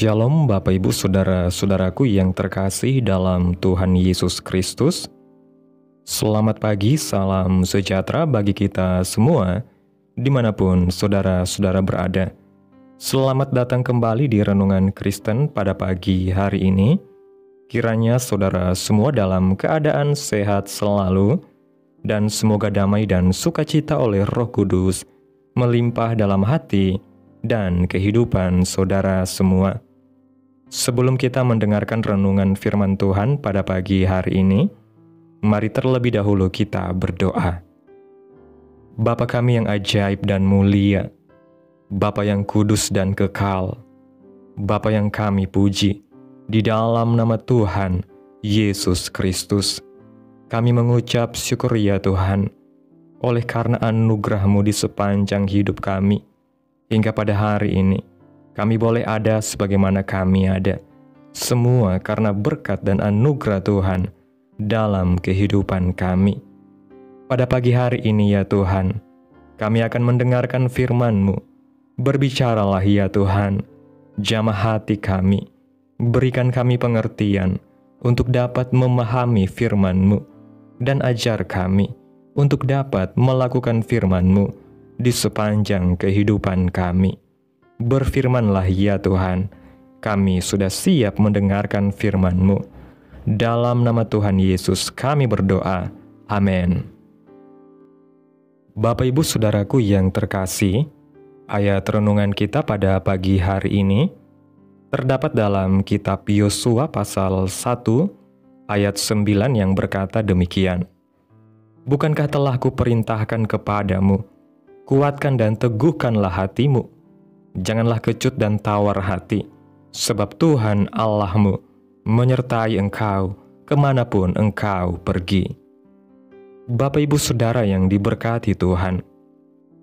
Shalom Bapak Ibu Saudara-saudaraku yang terkasih dalam Tuhan Yesus Kristus. Selamat pagi, salam sejahtera bagi kita semua dimanapun saudara-saudara berada. Selamat datang kembali di Renungan Kristen pada pagi hari ini. Kiranya saudara semua dalam keadaan sehat selalu dan semoga damai dan sukacita oleh Roh Kudus melimpah dalam hati dan kehidupan saudara semua. Sebelum kita mendengarkan renungan firman Tuhan pada pagi hari ini, mari terlebih dahulu kita berdoa. Bapa kami yang ajaib dan mulia, Bapa yang kudus dan kekal, Bapa yang kami puji, di dalam nama Tuhan Yesus Kristus, kami mengucap syukur ya Tuhan, oleh karena anugerah-Mu di sepanjang hidup kami. Hingga pada hari ini, kami boleh ada sebagaimana kami ada. Semua karena berkat dan anugerah Tuhan dalam kehidupan kami. Pada pagi hari ini ya Tuhan, kami akan mendengarkan firman-Mu. Berbicaralah ya Tuhan, jamah hati kami. Berikan kami pengertian untuk dapat memahami firman-Mu. Dan ajar kami untuk dapat melakukan firman-Mu di sepanjang kehidupan kami. Berfirmanlah ya Tuhan, kami sudah siap mendengarkan firman-Mu. Dalam nama Tuhan Yesus kami berdoa. Amin. Bapak Ibu Saudaraku yang terkasih, ayat renungan kita pada pagi hari ini terdapat dalam kitab Yosua pasal 1 ayat 9 yang berkata demikian. Bukankah telah kuperintahkan kepadamu, kuatkan dan teguhkanlah hatimu. Janganlah kecut dan tawar hati, sebab Tuhan Allahmu menyertai engkau kemanapun engkau pergi. Bapak Ibu Saudara yang diberkati Tuhan,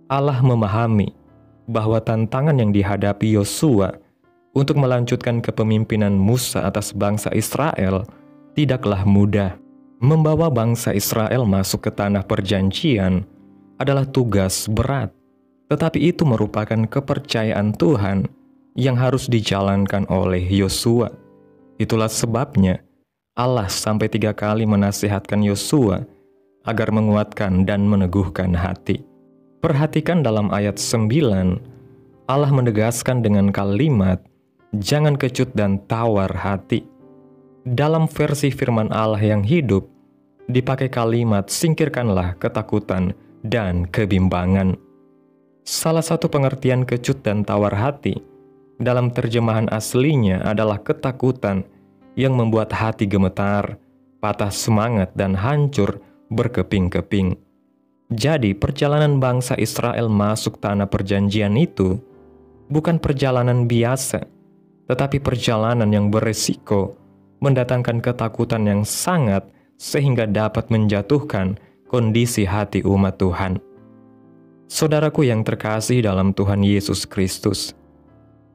Allah memahami bahwa tantangan yang dihadapi Yosua untuk melanjutkan kepemimpinan Musa atas bangsa Israel tidaklah mudah. Membawa bangsa Israel masuk ke tanah perjanjian adalah tugas berat, tetapi itu merupakan kepercayaan Tuhan yang harus dijalankan oleh Yosua. Itulah sebabnya Allah sampai 3 kali menasihatkan Yosua agar menguatkan dan meneguhkan hati. Perhatikan dalam ayat 9, Allah menegaskan dengan kalimat, jangan kecut dan tawar hati. Dalam versi firman Allah yang hidup, dipakai kalimat singkirkanlah ketakutan dan kebimbangan. Salah satu pengertian kecut dan tawar hati dalam terjemahan aslinya adalah ketakutan yang membuat hati gemetar, patah semangat dan hancur berkeping-keping. Jadi perjalanan bangsa Israel masuk tanah perjanjian itu bukan perjalanan biasa, tetapi perjalanan yang beresiko, mendatangkan ketakutan yang sangat sehingga dapat menjatuhkan kondisi hati umat Tuhan. Saudaraku yang terkasih dalam Tuhan Yesus Kristus,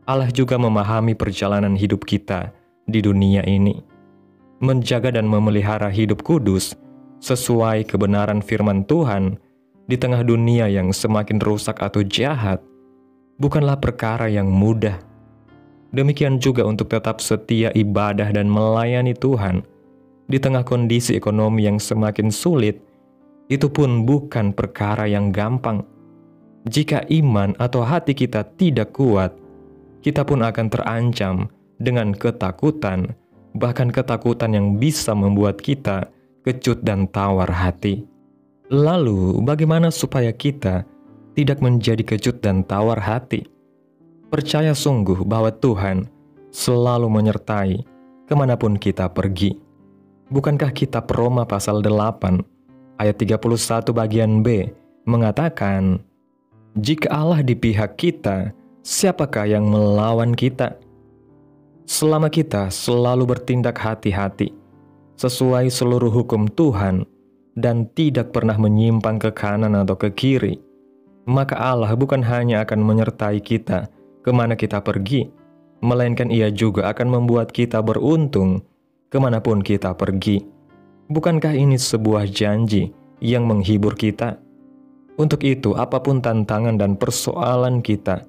Allah juga memahami perjalanan hidup kita di dunia ini. Menjaga dan memelihara hidup kudus sesuai kebenaran firman Tuhan di tengah dunia yang semakin rusak atau jahat bukanlah perkara yang mudah. Demikian juga untuk tetap setia ibadah dan melayani Tuhan di tengah kondisi ekonomi yang semakin sulit, itu pun bukan perkara yang gampang. Jika iman atau hati kita tidak kuat, kita pun akan terancam dengan ketakutan, bahkan ketakutan yang bisa membuat kita kecut dan tawar hati. Lalu, bagaimana supaya kita tidak menjadi kecut dan tawar hati? Percaya sungguh bahwa Tuhan selalu menyertai kemanapun kita pergi. Bukankah kitab Roma pasal 8 ayat 31 bagian B mengatakan, jika Allah di pihak kita, siapakah yang melawan kita? Selama kita selalu bertindak hati-hati, sesuai seluruh hukum Tuhan, dan tidak pernah menyimpang ke kanan atau ke kiri, maka Allah bukan hanya akan menyertai kita kemana kita pergi, melainkan Ia juga akan membuat kita beruntung kemanapun kita pergi. Bukankah ini sebuah janji yang menghibur kita? Untuk itu, apapun tantangan dan persoalan kita,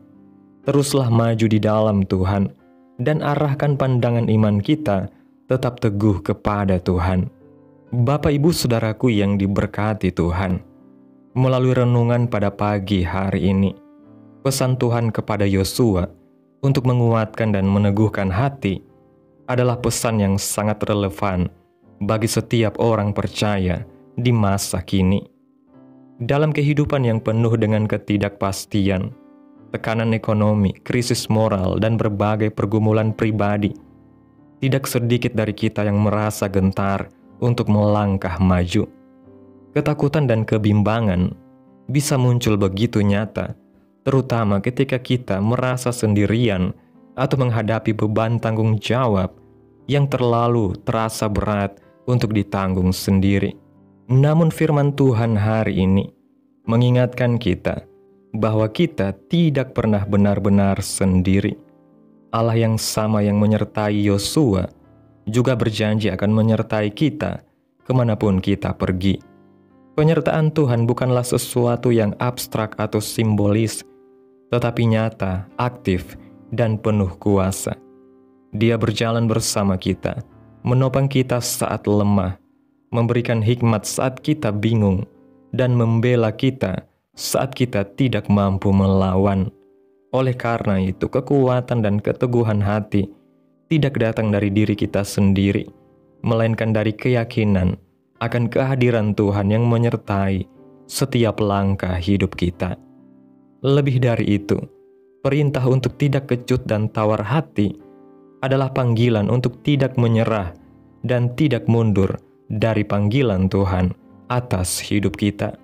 teruslah maju di dalam Tuhan, dan arahkan pandangan iman kita tetap teguh kepada Tuhan. Bapak Ibu Saudaraku yang diberkati Tuhan, melalui renungan pada pagi hari ini, pesan Tuhan kepada Yosua untuk menguatkan dan meneguhkan hati adalah pesan yang sangat relevan bagi setiap orang percaya di masa kini. Dalam kehidupan yang penuh dengan ketidakpastian, tekanan ekonomi, krisis moral, dan berbagai pergumulan pribadi, tidak sedikit dari kita yang merasa gentar untuk melangkah maju. Ketakutan dan kebimbangan bisa muncul begitu nyata, terutama ketika kita merasa sendirian atau menghadapi beban tanggung jawab yang terlalu terasa berat untuk ditanggung sendiri. Namun firman Tuhan hari ini mengingatkan kita bahwa kita tidak pernah benar-benar sendiri. Allah yang sama yang menyertai Yosua juga berjanji akan menyertai kita kemanapun kita pergi. Penyertaan Tuhan bukanlah sesuatu yang abstrak atau simbolis, tetapi nyata, aktif, dan penuh kuasa. Dia berjalan bersama kita, menopang kita saat lemah, memberikan hikmat saat kita bingung, dan membela kita saat kita tidak mampu melawan. Oleh karena itu, kekuatan dan keteguhan hati tidak datang dari diri kita sendiri, melainkan dari keyakinan akan kehadiran Tuhan yang menyertai setiap langkah hidup kita. Lebih dari itu, perintah untuk tidak kecut dan tawar hati adalah panggilan untuk tidak menyerah dan tidak mundur dari panggilan Tuhan atas hidup kita.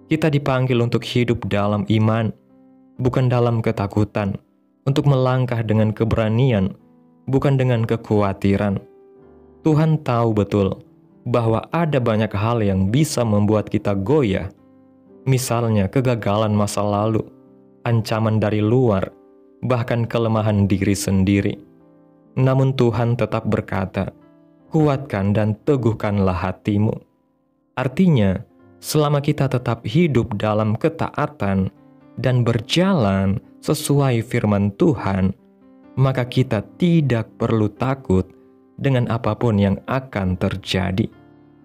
Kita dipanggil untuk hidup dalam iman, bukan dalam ketakutan, untuk melangkah dengan keberanian, bukan dengan kekhawatiran. Tuhan tahu betul bahwa ada banyak hal yang bisa membuat kita goyah, misalnya kegagalan masa lalu, ancaman dari luar, bahkan kelemahan diri sendiri. Namun Tuhan tetap berkata, "Kuatkan dan teguhkanlah hatimu." Artinya, selama kita tetap hidup dalam ketaatan dan berjalan sesuai firman Tuhan, maka kita tidak perlu takut dengan apapun yang akan terjadi.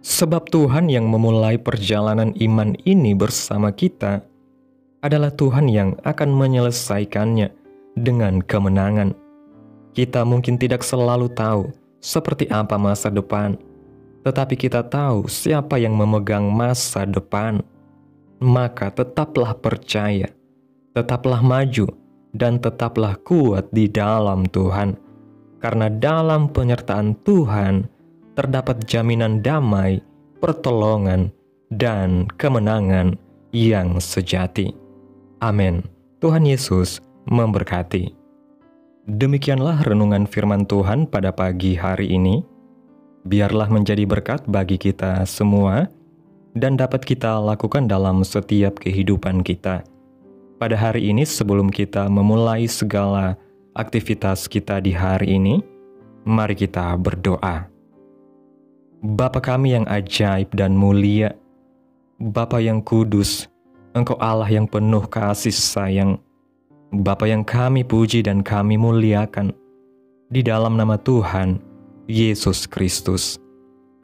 Sebab Tuhan yang memulai perjalanan iman ini bersama kita adalah Tuhan yang akan menyelesaikannya dengan kemenangan. Kita mungkin tidak selalu tahu seperti apa masa depan, tetapi kita tahu siapa yang memegang masa depan. Maka tetaplah percaya, tetaplah maju, dan tetaplah kuat di dalam Tuhan. Karena dalam penyertaan Tuhan terdapat jaminan damai, pertolongan, dan kemenangan yang sejati. Amin. Tuhan Yesus memberkati. Demikianlah renungan firman Tuhan pada pagi hari ini. Biarlah menjadi berkat bagi kita semua dan dapat kita lakukan dalam setiap kehidupan kita. Pada hari ini sebelum kita memulai segala aktivitas kita di hari ini, mari kita berdoa. Bapa kami yang ajaib dan mulia, Bapa yang kudus, Engkau Allah yang penuh kasih sayang, Bapa yang kami puji dan kami muliakan, di dalam nama Tuhan Yesus Kristus.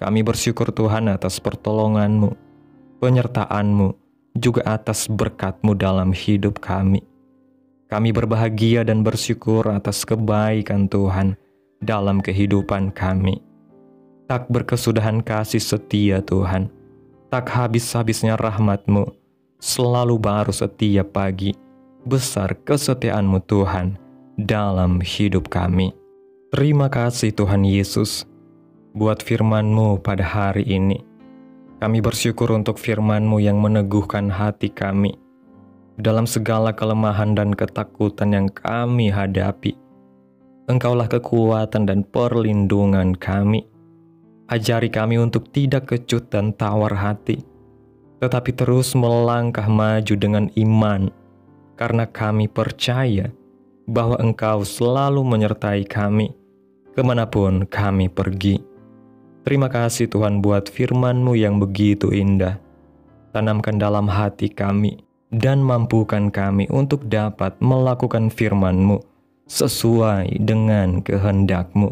Kami bersyukur Tuhan atas pertolongan-Mu, penyertaan-Mu, juga atas berkat-Mu dalam hidup kami. Kami berbahagia dan bersyukur atas kebaikan Tuhan dalam kehidupan kami. Tak berkesudahan kasih setia Tuhan, tak habis-habisnya rahmat-Mu, selalu baru setiap pagi, besar kesetiaan-Mu Tuhan dalam hidup kami. Terima kasih Tuhan Yesus, buat firman-Mu pada hari ini. Kami bersyukur untuk firman-Mu yang meneguhkan hati kami, dalam segala kelemahan dan ketakutan yang kami hadapi. Engkaulah kekuatan dan perlindungan kami. Ajari kami untuk tidak kecut dan tawar hati, tetapi terus melangkah maju dengan iman, karena kami percaya bahwa Engkau selalu menyertai kami, kemanapun kami pergi. Terima kasih Tuhan buat firman-Mu yang begitu indah. Tanamkan dalam hati kami, dan mampukan kami untuk dapat melakukan firman-Mu sesuai dengan kehendak-Mu.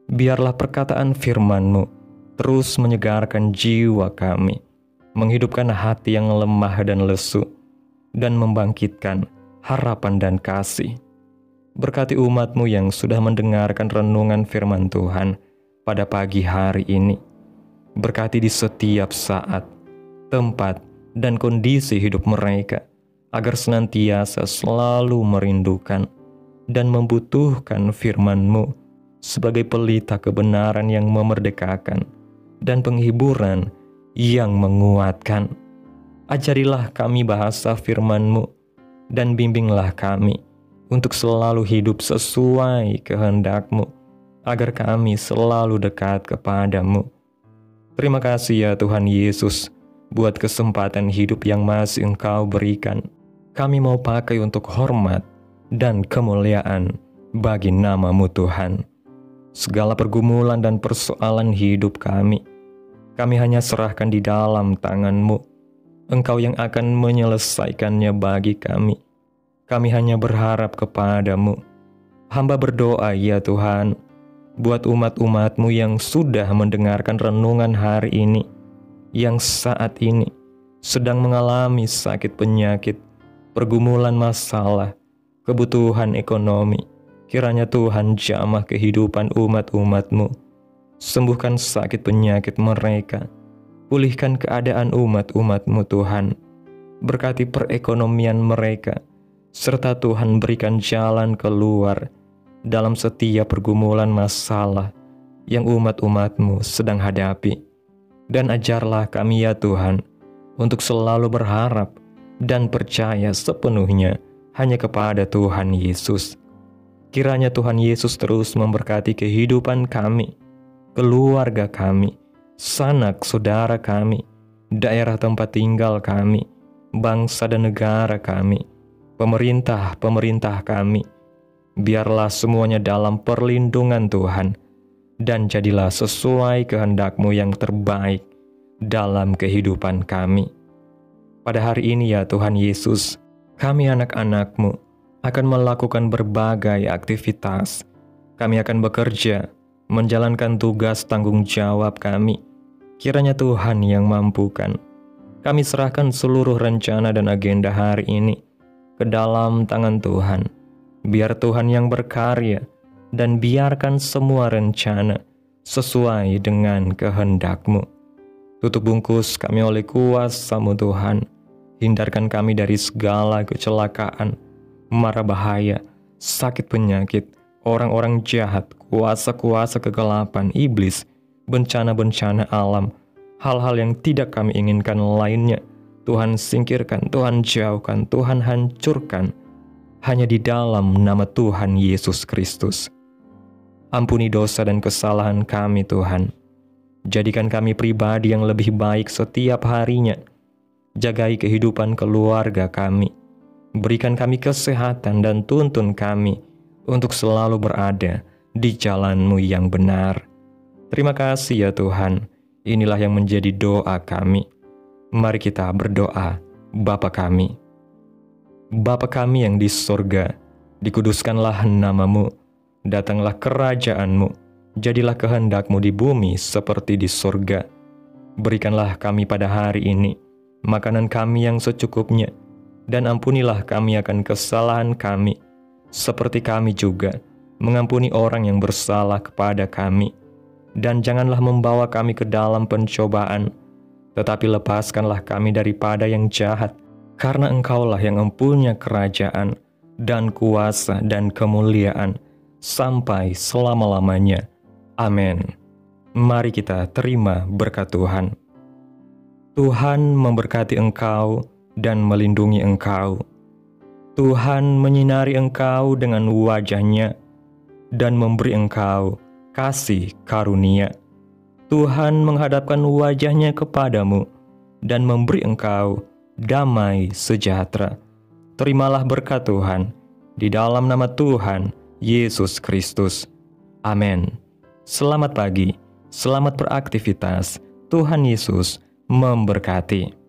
Biarlah perkataan firman-Mu terus menyegarkan jiwa kami, menghidupkan hati yang lemah dan lesu, dan membangkitkan harapan dan kasih. Berkati umat-Mu yang sudah mendengarkan renungan firman Tuhan pada pagi hari ini. Berkati di setiap saat, tempat, dan kondisi hidup mereka, agar senantiasa selalu merindukan dan membutuhkan firman-Mu sebagai pelita kebenaran yang memerdekakan dan penghiburan yang menguatkan. Ajarilah kami bahasa firman-Mu dan bimbinglah kami untuk selalu hidup sesuai kehendak-Mu, agar kami selalu dekat kepada-Mu. Terima kasih ya Tuhan Yesus, buat kesempatan hidup yang masih Engkau berikan. Kami mau pakai untuk hormat dan kemuliaan bagi nama-Mu Tuhan. Segala pergumulan dan persoalan hidup kami hanya serahkan di dalam tangan-Mu. Engkau yang akan menyelesaikannya bagi kami. Kami hanya berharap kepada-Mu. Hamba berdoa ya Tuhan, buat umat-umat-Mu yang sudah mendengarkan renungan hari ini, yang saat ini sedang mengalami sakit penyakit, pergumulan masalah, kebutuhan ekonomi. Kiranya Tuhan jamah kehidupan umat-umat-Mu. Sembuhkan sakit penyakit mereka. Pulihkan keadaan umat-umat-Mu Tuhan. Berkati perekonomian mereka. Serta Tuhan berikan jalan keluar dalam setiap pergumulan masalah yang umat-umat-Mu sedang hadapi. Dan ajarlah kami ya Tuhan, untuk selalu berharap dan percaya sepenuhnya hanya kepada Tuhan Yesus. Kiranya Tuhan Yesus terus memberkati kehidupan kami, keluarga kami, sanak saudara kami, daerah tempat tinggal kami, bangsa dan negara kami, pemerintah kami. Biarlah semuanya dalam perlindungan Tuhan, dan jadilah sesuai kehendak-Mu yang terbaik dalam kehidupan kami. Pada hari ini ya Tuhan Yesus, kami anak-anak-Mu akan melakukan berbagai aktivitas. Kami akan bekerja, menjalankan tugas tanggung jawab kami. Kiranya Tuhan yang mampukan. Kami serahkan seluruh rencana dan agenda hari ini ke dalam tangan Tuhan. Biar Tuhan yang berkarya, dan biarkan semua rencana sesuai dengan kehendak-Mu. Tutup bungkus kami oleh kuasa-Mu Tuhan. Hindarkan kami dari segala kecelakaan, mara bahaya, sakit penyakit, orang-orang jahat, kuasa-kuasa kegelapan, iblis, bencana-bencana alam, hal-hal yang tidak kami inginkan lainnya. Tuhan singkirkan, Tuhan jauhkan, Tuhan hancurkan, hanya di dalam nama Tuhan Yesus Kristus. Ampuni dosa dan kesalahan kami Tuhan. Jadikan kami pribadi yang lebih baik setiap harinya. Jagai kehidupan keluarga kami. Berikan kami kesehatan dan tuntun kami untuk selalu berada di jalan-Mu yang benar. Terima kasih ya Tuhan. Inilah yang menjadi doa kami. Mari kita berdoa. Bapa kami. Bapa kami yang di sorga, dikuduskanlah nama-Mu. Datanglah kerajaan-Mu, jadilah kehendak-Mu di bumi seperti di sorga. Berikanlah kami pada hari ini makanan kami yang secukupnya, dan ampunilah kami akan kesalahan kami, seperti kami juga mengampuni orang yang bersalah kepada kami. Dan janganlah membawa kami ke dalam pencobaan, tetapi lepaskanlah kami daripada yang jahat, karena Engkaulah yang mempunyai kerajaan, dan kuasa, dan kemuliaan, sampai selama-lamanya. Amin. Mari kita terima berkat Tuhan. Tuhan memberkati engkau dan melindungi engkau. Tuhan menyinari engkau dengan wajah-Nya dan memberi engkau kasih karunia. Tuhan menghadapkan wajah-Nya kepadamu dan memberi engkau damai sejahtera. Terimalah berkat Tuhan di dalam nama Tuhan Yesus Kristus. Amin. Selamat pagi, selamat beraktivitas. Tuhan Yesus memberkati.